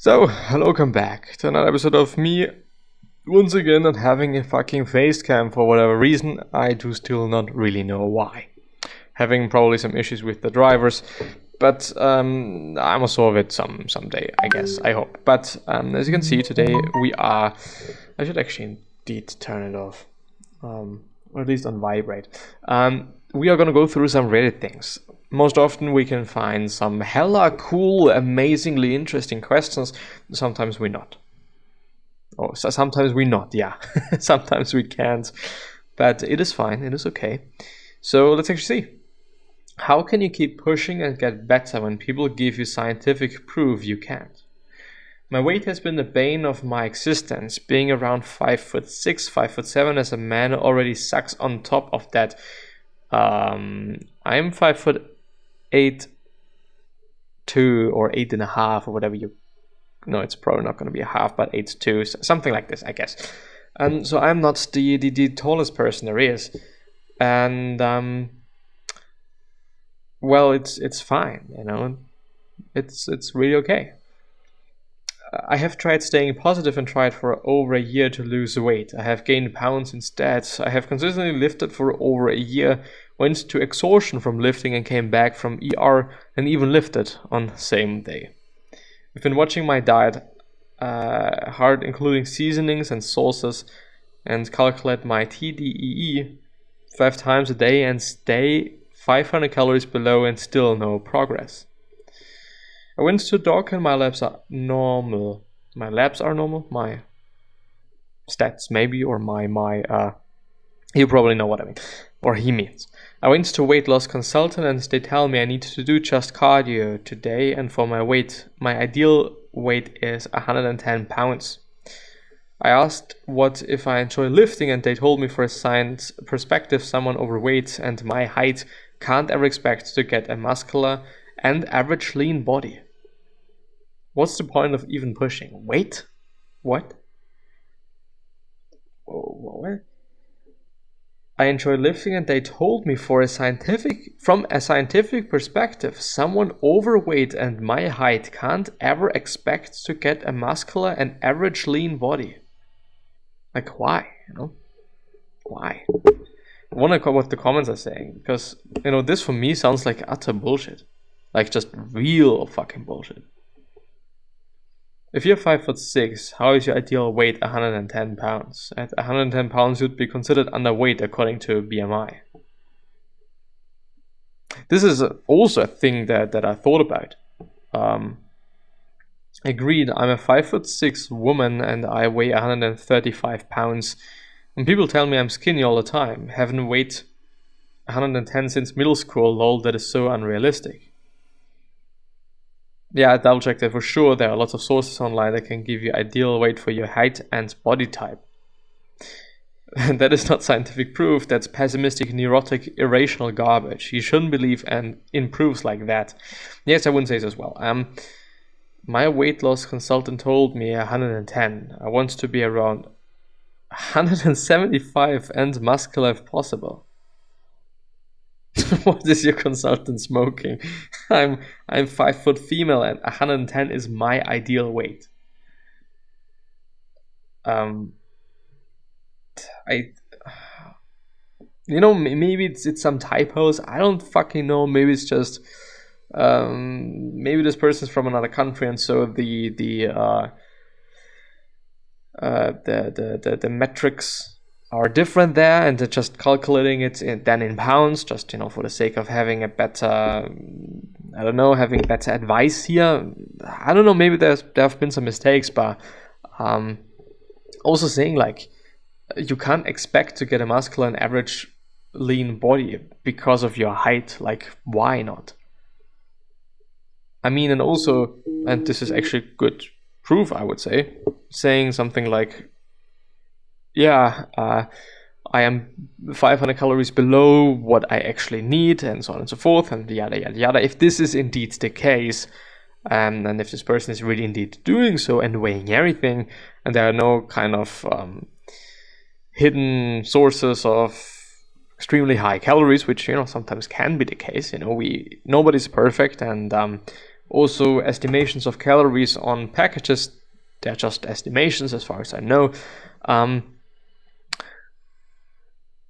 So, welcome back to another episode of me once again not having a fucking face cam for whatever reason. I do still not really know why. Having probably some issues with the drivers, but I'ma solve it someday, I guess, I hope. But as you can see today we are, I should actually indeed turn it off, or at least on vibrate. We are gonna go through some Reddit things. Most often we can find some hella cool, amazingly interesting questions. Sometimes we not. Oh, so sometimes we not, yeah. Sometimes we can't. But it is fine, it is okay. So let's actually see. How can you keep pushing and get better when people give you scientific proof you can't? My weight has been the bane of my existence. Being around 5'6", 5'7" as a man already sucks. On top of that, I'm 5'8", 2 or 8.5 or whatever you. No, it's probably not going to be a half, but 8'2", something like this, I guess. And so I'm not the tallest person there is, and well, it's fine, you know. It's really okay. I have tried staying positive and tried for over a year to lose weight. I have gained pounds instead. I have consistently lifted for over a year, went to exhaustion from lifting and came back from ER and even lifted on the same day. I've been watching my diet hard, including seasonings and sauces, and calculate my TDEE 5 times a day and stay 500 calories below and still no progress. I went to doc and my labs are normal. My labs are normal? My stats maybe, or you probably know what I mean, or he means. I went to weight loss consultant and they tell me I need to do just cardio today, and for my weight, my ideal weight is 110 pounds. I asked what if I enjoy lifting and they told me for a science perspective someone overweight and my height can't ever expect to get a muscular and average lean body. What's the point of even pushing? Wait? What? What? I enjoy lifting and they told me from a scientific perspective, someone overweight and my height can't ever expect to get a muscular and average lean body. Like, why? You know? Why? I wonder what the comments are saying, because, you know, this for me sounds like utter bullshit. Like, just real fucking bullshit. If you're 5'6", how is your ideal weight 110 pounds? At 110 pounds, you'd be considered underweight according to BMI. This is also a thing that I thought about. Agreed, I'm a 5'6" woman and I weigh 135 pounds. And people tell me I'm skinny all the time. Haven't weighed 110 since middle school, lol, that is so unrealistic. Yeah, I double checked that for sure. There are lots of sources online that can give you ideal weight for your height and body type. And that is not scientific proof. That's pessimistic, neurotic, irrational garbage. You shouldn't believe in proofs like that. Yes, I wouldn't say so as well. My weight loss consultant told me 110. I want to be around 175 and muscular if possible. What is your consultant smoking? I'm 5 foot female and 110 is my ideal weight. Maybe it's some typos. I don't fucking know. Maybe it's just maybe this person's from another country and so the metrics are different there, and they're just calculating it then in pounds, just, you know, for the sake of having a better, I don't know, having better advice here. I don't know, maybe there have been some mistakes, but also saying, like, you can't expect to get a muscular and average lean body because of your height. Like, why not? I mean, and this is actually good proof, I would say, saying something like, yeah, I am 500 calories below what I actually need, and so on and so forth, and yada yada yada. If this is indeed the case, and if this person is really indeed doing so and weighing everything, and there are no kind of hidden sources of extremely high calories, which, you know, sometimes can be the case. You know, nobody's perfect, and Also, estimations of calories on packages, they're just estimations as far as I know.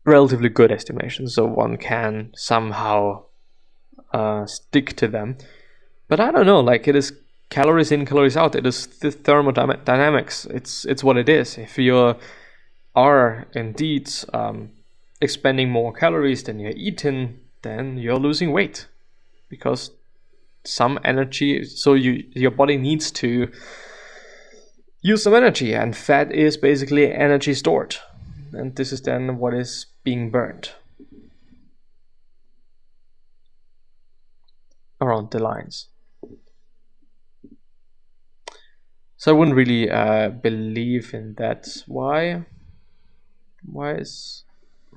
Relatively good estimations, so one can somehow stick to them. But I don't know, like, it is calories in, calories out. It is the thermodynamics. It's what it is. If you are indeed expending more calories than you're eating, then you're losing weight, because some energy, so your body needs to use some energy, and fat is basically energy stored, and this is then what is being burned around the lines. So I wouldn't really believe in that. Why is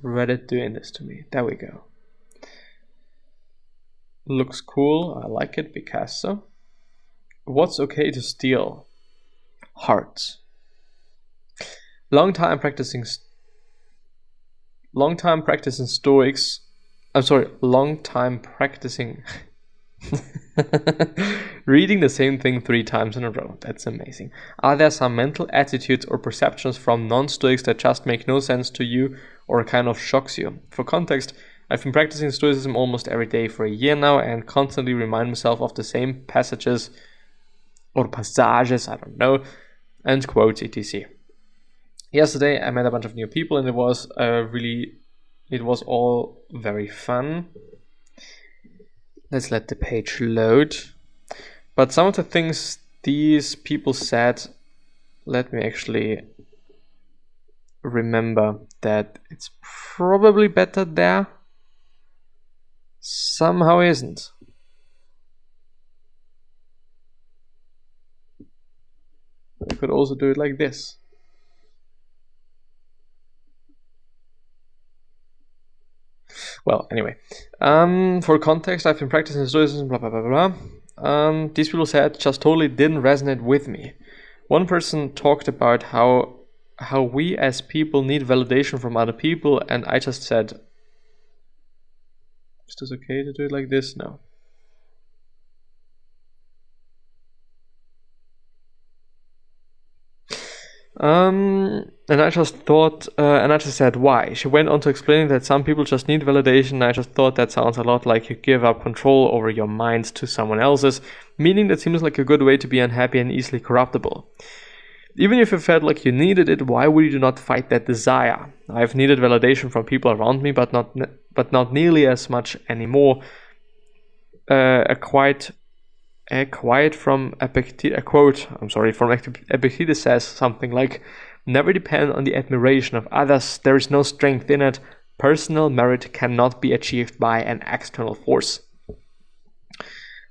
Reddit doing this to me? There we go. Looks cool. I like it, Picasso. What's okay to steal? Hearts. Long time practicing Stoics. Long time practicing. Reading the same thing 3 times in a row. That's amazing. Are there some mental attitudes or perceptions from non-Stoics that just make no sense to you or kind of shocks you? For context, I've been practicing Stoicism almost every day for a year now and constantly remind myself of the same passages or passages, I don't know, and quotes etc. Yesterday I met a bunch of new people and it was all very fun. Let's let the page load. But some of the things these people said, let me actually remember that it's probably better there. Somehow isn't. I could also do it like this. Well, anyway, for context, I've been practicing Stoicism, blah blah blah blah. These people said just totally didn't resonate with me. One person talked about how we as people need validation from other people, and I just said, is this okay to do it like this? No. And I just thought, and I just said, why? She went on to explain that some people just need validation. I just thought that sounds a lot like you give up control over your mind to someone else's, meaning that seems like a good way to be unhappy and easily corruptible. Even if you felt like you needed it, why would you not fight that desire? I've needed validation from people around me, but not nearly as much anymore. A quote from Epictetus says something like, "Never depend on the admiration of others. There is no strength in it. Personal merit cannot be achieved by an external force."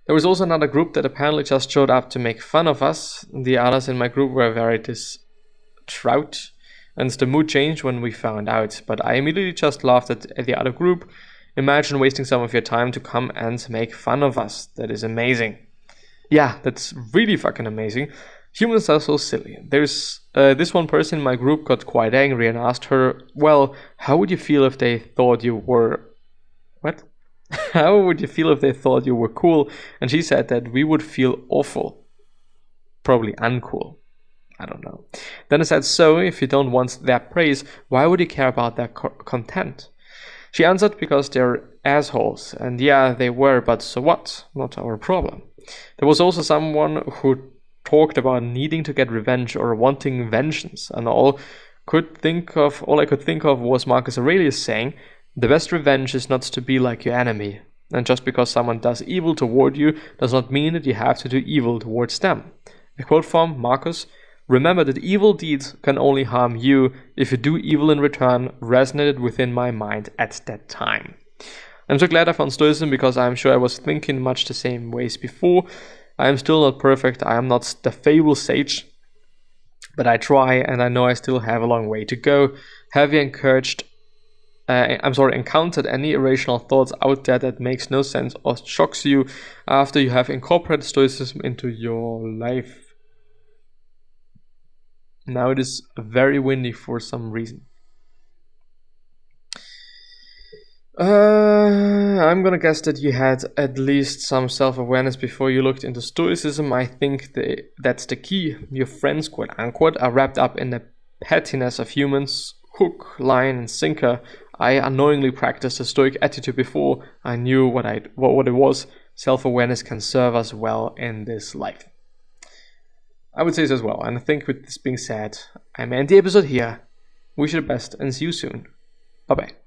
There was also another group that apparently just showed up to make fun of us. The others in my group were very distraught, and the mood changed when we found out. But I immediately just laughed at the other group. Imagine wasting some of your time to come and make fun of us. That is amazing. Yeah, that's really fucking amazing. Humans are so silly. There's this one person in my group got quite angry and asked her, well, how would you feel if they thought you were... What? How would you feel if they thought you were cool? And she said that we would feel awful. Probably uncool. I don't know. Then I said, so if you don't want their praise, why would you care about their content? She answered, because they're assholes. And yeah, they were, but so what? Not our problem. There was also someone who talked about needing to get revenge or wanting vengeance, and all I could think of was Marcus Aurelius saying, the best revenge is not to be like your enemy. And just because someone does evil toward you does not mean that you have to do evil towards them. A quote from Marcus, remember that evil deeds can only harm you. If you do evil in return, resonated within my mind at that time. I'm so glad I found Stoicism, because I'm sure I was thinking much the same ways before. I am still not perfect. I am not the fable sage, but I try, and I know I still have a long way to go. Have you encountered any irrational thoughts out there that makes no sense or shocks you after you have incorporated Stoicism into your life? Now it is very windy for some reason. I'm gonna guess that you had at least some self-awareness before you looked into Stoicism. I think that's the key. Your friends, quote unquote, are wrapped up in the pettiness of humans. Hook, line, and sinker. I unknowingly practiced a Stoic attitude before I knew what it was. Self-awareness can serve us well in this life. I would say so as well. And I think with this being said, I'm ending the episode here. Wish you the best and see you soon. Bye bye.